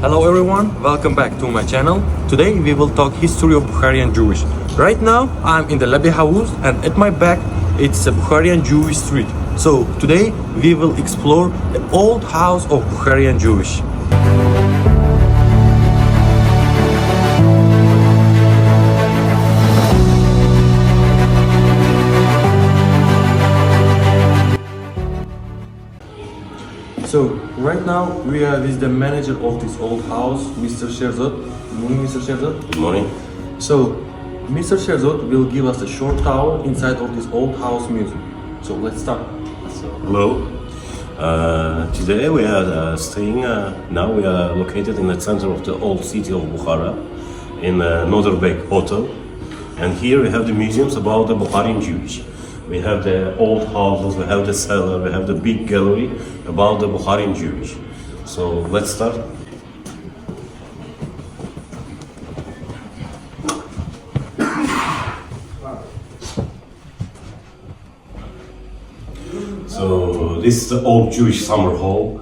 Hello everyone, welcome back to my channel. Today we will talk history of Bukharian Jewish. Right now I'm in the lobby house and at my back it's a Bukharian Jewish street. So today we will explore the old house of Bukharian Jewish. So right now we are with the manager of this old house, Mr. Sherzod. Good morning, Mr. Sherzod. Good morning. So Mr. Sherzod will give us a short tour inside of this old house museum. So let's start. Hello. Today we are staying, now we are located in the center of the old city of Bukhara in Noorderbeek Hotel. And here we have the museums about the Bukharian Jewish. We have the old houses, we have the cellar, we have the big gallery about the Bukharian Jewish. So let's start. So this is the old Jewish summer hall.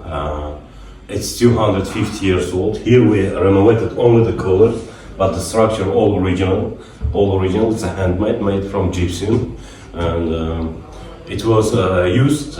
It's 250 years old. Here we renovated only the colors, but the structure all original. All original. It's a handmade, made from gypsum. And it was used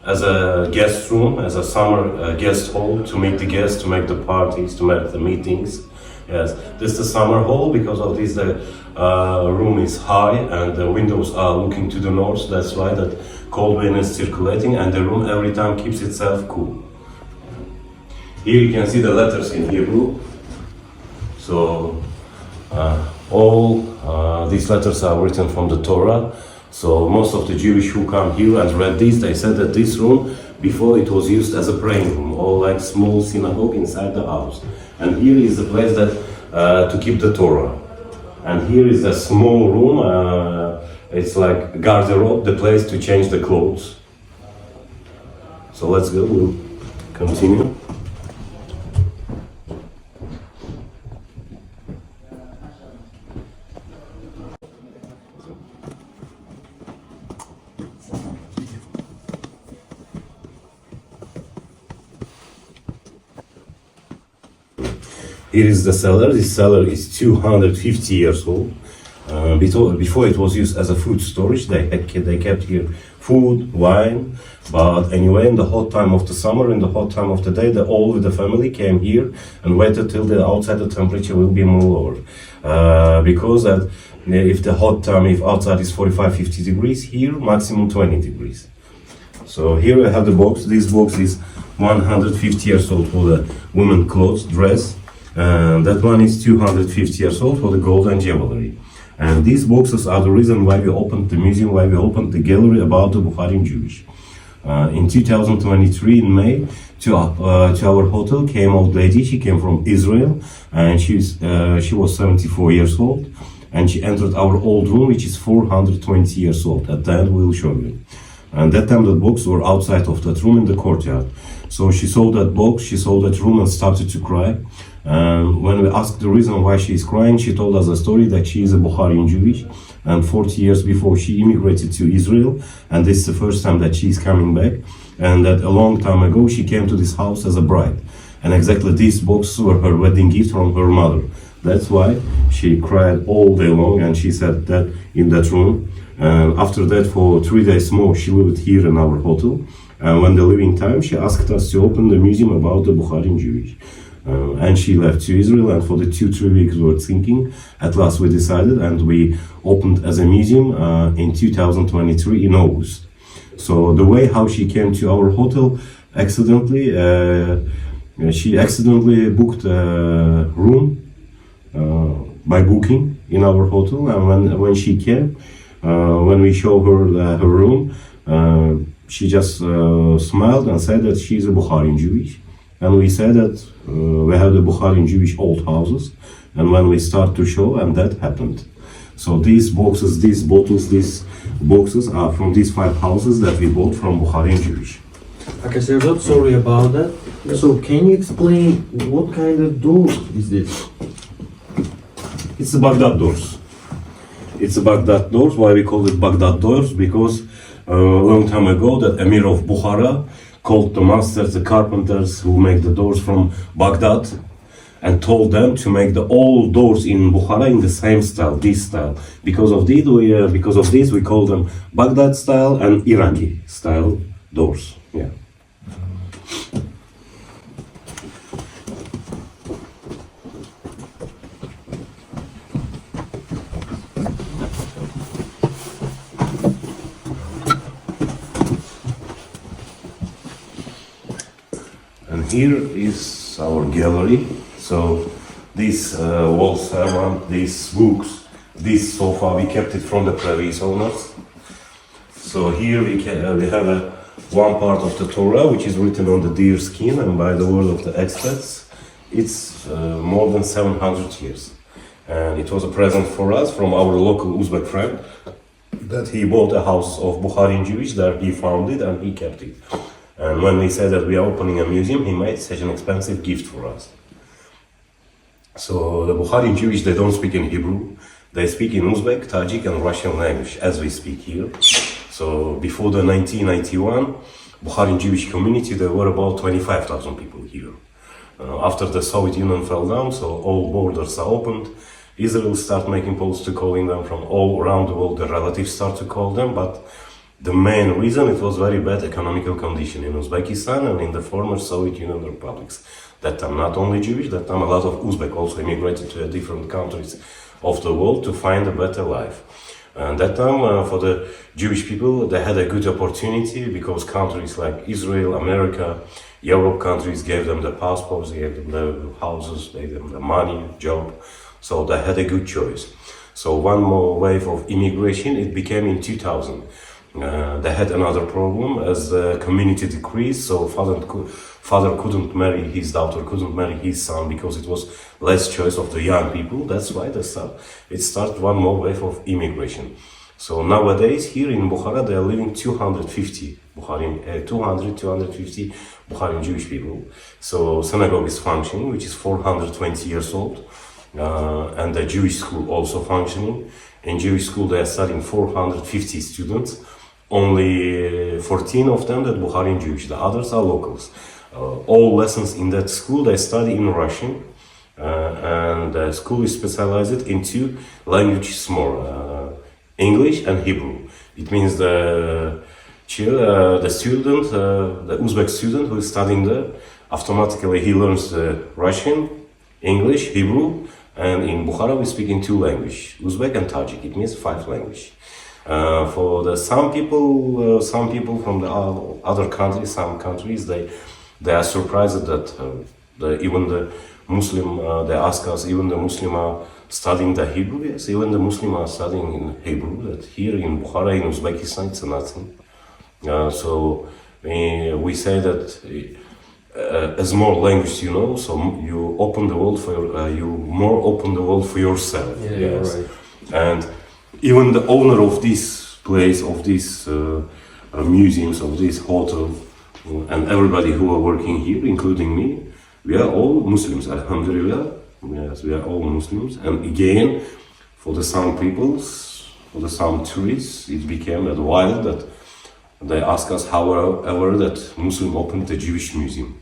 as a guest room, as a summer guest hall to meet the guests, to make the parties, to make the meetings. Yes, this is the summer hall. Because of this, the room is high and the windows are looking to the north. That's why that cold wind is circulating and the room every time keeps itself cool. Here you can see the letters in Hebrew. So all these letters are written from the Torah. So most of the Jewish who come here and read this, they said that this room, before it was used as a praying room or like small synagogue inside the house. And here is the place that to keep the Torah. And here is a small room, it's like garderobe, the place to change the clothes. So let's go, we'll continue. Here is the cellar. This cellar is 250 years old. Before it was used as a food storage, they kept here food, wine. But anyway, in the hot time of the summer, in the hot time of the day, all with the family came here and waited till the outside the temperature will be more lower. Because that if the hot time, if outside is 45-50 degrees, here maximum 20 degrees. So here we have the box. This box is 150 years old for the women clothes, dress. That one is 250 years old for the gold and jewelry. And these boxes are the reason why we opened the museum, why we opened the gallery about the Bukharian Jewish. In 2023, in May, to our hotel came old lady. She came from Israel, and she was 74 years old. And she entered our old room, which is 420 years old. At the end, we will show you. And that time, the boxes were outside of that room in the courtyard. So she saw that box, she saw that room and started to cry. When we asked the reason why she is crying, she told us a story that she is a Bukharian Jewish, and 40 years before she immigrated to Israel, and this is the first time that she is coming back, and that a long time ago she came to this house as a bride, and exactly these boxes were her wedding gift from her mother. That's why she cried all day long, and she said that in that room. After that, for 3 days more, she lived here in our hotel. When the leaving time, she asked us to open the museum about the Bukharian Jewish. And she left to Israel, and for the 2-3 weeks we were thinking. At last we decided, and we opened as a museum in 2023 in August. So the way how she came to our hotel, she accidentally booked a room by booking in our hotel. And when she came, when we showed her her room, she just smiled and said that she's a Bukharian Jewish. And we said that we have the Bukharian Jewish old houses, and when we start to show, and that happened. So these boxes, these bottles, these boxes are from these 5 houses that we bought from Bukharian Jewish. Okay, sir, sorry about that. So can you explain what kind of door is this? It's the Baghdad doors. It's the Baghdad doors. Why we call it Baghdad doors? Because a long time ago, that Emir of Bukhara called the masters, the carpenters who make the doors from Baghdad, and told them to make the all doors in Bukhara in the same style, this style. Because of this, we call them Baghdad style and Iraqi style doors. Yeah. And here is our gallery. So these walls around these books, this sofa, we kept it from the previous owners. So here we have one part of the Torah which is written on the deer skin and by the word of the experts. It's more than 700 years. And it was a present for us from our local Uzbek friend that he bought a house of Bukharian Jews there, he found it and he kept it. And when we said that we are opening a museum, he made such an expensive gift for us. So the Bukharian Jews, they don't speak in Hebrew. They speak in Uzbek, Tajik and Russian language, as we speak here. So before the 1991, Bukharian Jewish community, there were about 25,000 people here. After the Soviet Union fell down, so all borders are opened. Israel start making posts to calling them from all around the world. The relatives start to call them, but the main reason, it was very bad economical condition in Uzbekistan and in the former Soviet Union republics. That time not only Jewish, that time a lot of Uzbek also immigrated to different countries of the world to find a better life. And that time for the Jewish people, they had a good opportunity because countries like Israel, America, Europe countries gave them the passports, they gave them the houses, they gave them the money, job. So they had a good choice. So one more wave of immigration, it became in 2000. They had another problem as the community decreased, so father couldn't marry his daughter, couldn't marry his son because it was less choice of the young people. That's why it started one more wave of immigration. So nowadays here in Bukhara they are living 250 Bukharian Jewish people. So synagogue is functioning, which is 420 years old, and the Jewish school also functioning. In Jewish school they are studying 450 students. Only 14 of them that Bukharian Jewish, the others are locals. All lessons in that school they study in Russian, and the school is specialized in two languages more, English and Hebrew. It means the student, the Uzbek student who is studying there, automatically he learns Russian, English, Hebrew, and in Bukhara we speak in two languages, Uzbek and Tajik. It means 5 languages. For some people from the other countries, some countries, they are surprised that even the Muslim, they ask us, even the Muslim are studying the Hebrew. Yes, even the Muslim are studying in Hebrew. That here in Bukhara, in Uzbekistan, it's nothing. So we say that as more language you know, so you open the world for you more open the world for yourself. Yeah, yes, right. and even the owner of this place, of these museums, of this hotel, and everybody who are working here, including me, we are all Muslims, alhamdulillah. Yes, we are all Muslims. And again, for the some peoples, for the some tourists, it became a while that they ask us however that Muslim opened the Jewish museum.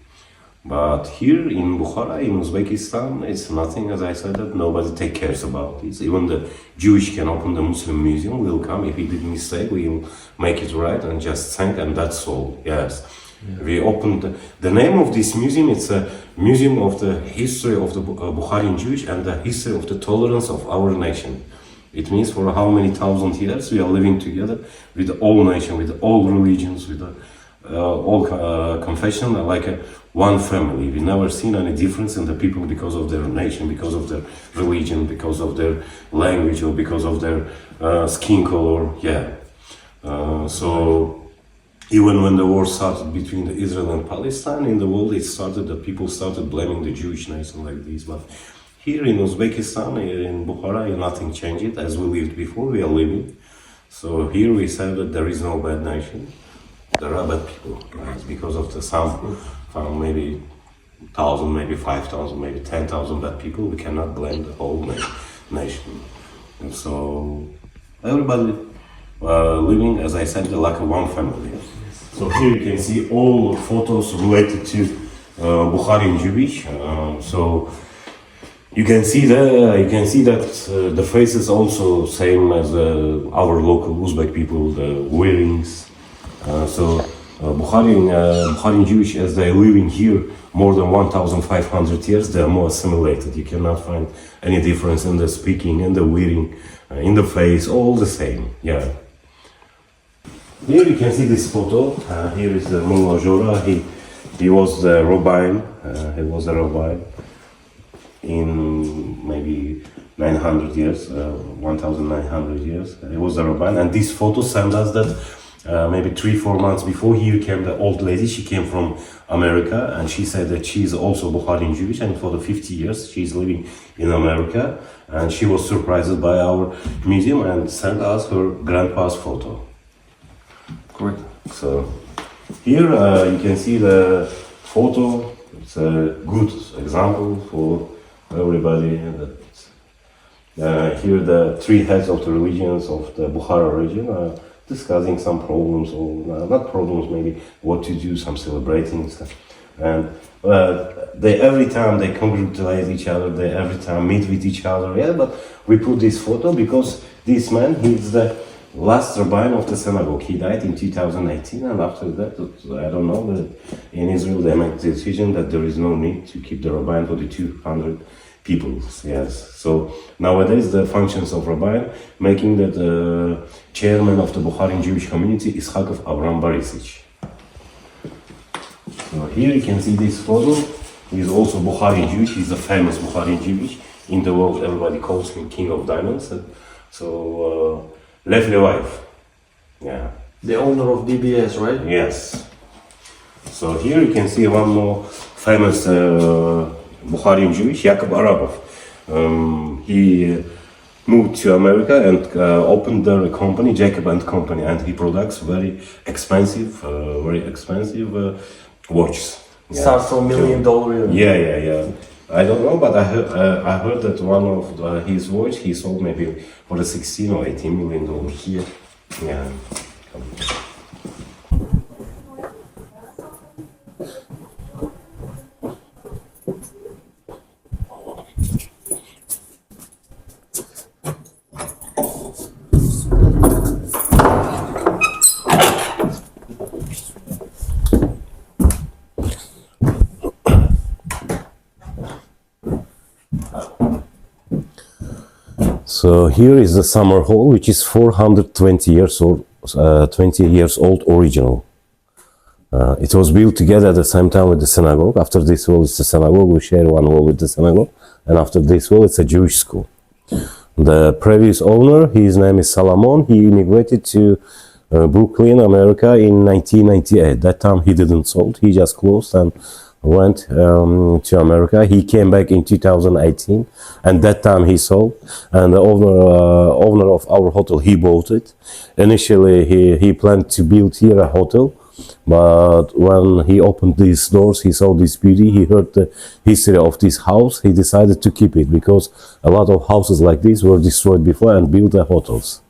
But here in Bukhara, in Uzbekistan, it's nothing, as I said, that nobody take cares about it. Even the Jewish can open the Muslim museum, we'll come. If he did mistake, we'll make it right and just thank, and that's all. Yes. Yeah. We opened the name of this museum, it's a museum of the history of the Bukharian Jewish and the history of the tolerance of our nation. It means for how many thousand years we are living together with all nation, with all religions, with all confession, like one family. We never seen any difference in the people because of their nation, because of their religion, because of their language, or because of their skin color. Yeah. So even when the war started between Israel and Palestine in the world, it started that people started blaming the Jewish nation like this. But here in Uzbekistan, here in Bukhara, nothing changed. As we lived before, we are living. So here we say that there is no bad nation. There are bad people, right? Because of the some maybe 1,000, maybe 5,000, maybe 10,000 bad people, we cannot blame the whole nation. And so everybody living, as I said, like one family. So here you can see all photos related to Bukharian Jewish. So you can see that the faces also same as our local Uzbek people, the wearings. Bukharian Jewish, as they living here more than 1,500 years, they are more assimilated. You cannot find any difference in the speaking, in the wearing, in the face, all the same. Yeah. Here you can see this photo. Here is the Mullah Jora. He was the rabbin. He was a rabbin in maybe 900 years, 1,900 years. He was a rabbin, and this photo sent us that. Maybe 3-4 months before, here came the old lady. She came from America, and she said that she is also Bukharian Jewish, and for the 50 years she's living in America. And she was surprised by our museum and sent us her grandpa's photo. Great. So here you can see the photo. It's a good example for everybody. Here the three heads of the religions of the Bukhara region are discussing some problems, or not problems, maybe what to do, some celebrating and stuff. And they every time they congratulate each other, they every time meet with each other. Yeah, but we put this photo because this man, he's the last rabbin of the synagogue. He died in 2018, and after that, I don't know, but in Israel they make the decision that there is no need to keep the rabbin for the 200 people. Yes. So nowadays the functions of rabbin, making that chairman of the Bukharian Jewish community is Ischakov Avram Borisich. So here you can see this photo. He's also Bukharian Jewish. He's a famous Bukharian Jewish in the world. Everybody calls him King of Diamonds. So Lev Levayev. Yeah. The owner of DBS, right? Yes. So here you can see one more famous Bukharian Jewish, Yakub Arabov. He moved to America and opened their company, Jacob and Company, and he products very expensive watches. Yeah. Starts from $1 million. Yeah. I don't know, but I heard that one of his watch he sold maybe for the 16 or 18 million dollars. Here. Yeah. So here is the summer hall, which is 420 years old, 20 years old original. It was built together at the same time with the synagogue. After this wall is the synagogue, we share one wall with the synagogue, and after this wall it's a Jewish school. The previous owner, his name is Salomon, he immigrated to Brooklyn, America in 1998. That time he didn't sold, he just closed and went to America. He came back in 2018, and that time he sold. And the owner of our hotel, he bought it. Initially, he planned to build here a hotel, but when he opened these doors, he saw this beauty. He heard the history of this house. He decided to keep it because a lot of houses like this were destroyed before and built hotels.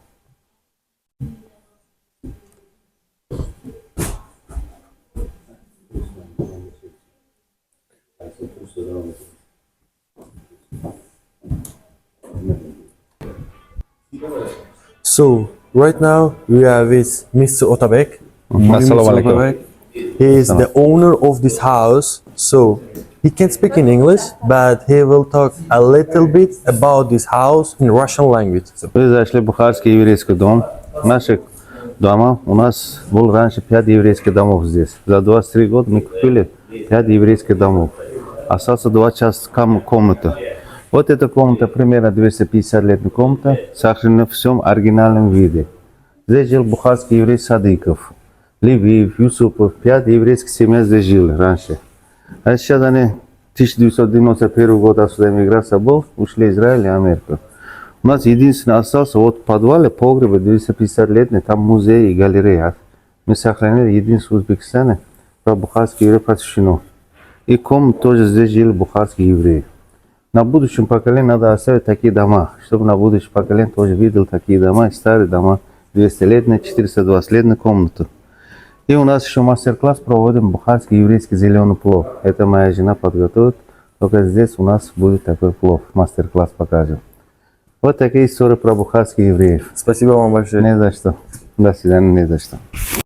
So right now we are with Mr. Otabek. Assalamu alaikum. Otabek. He is the owner of this house, so he can speak in English, but he will talk a little bit about this house in Russian language. So, Мы зашли в бухарский еврейский дом. Наши дома, у нас было раньше 5 еврейских домов здесь. За 23 года мы купили 5 еврейских домов. Остался 2 комнаты. Вот эта комната, примерно 250-летняя комната, сохранена в всем оригинальном виде. Здесь жил бухарский еврей Садыков, Левиев, Юсупов, 5 еврейских семей здесь жили раньше. А сейчас они 1991 год отсюда эмиграция был, ушли в Израиль и Америку. У нас единственное остался вот в подвале погреба 250-летний, там музей и галерея. Мы сохранили единственное в Узбекистане про бухарский еврей посвящено. И комнаты тоже здесь жили бухарские евреи. На будущем поколению надо оставить такие дома, чтобы на будущее поколение тоже видел такие дома, старые дома, 200-летние, 420-летние комнаты. И у нас еще мастер-класс проводим бухарский еврейский зеленый плов. Это моя жена подготовит. Только здесь у нас будет такой плов. Мастер-класс покажем. Вот такие истории про бухарских евреев. Спасибо вам большое. Не за что. До свидания, не за что.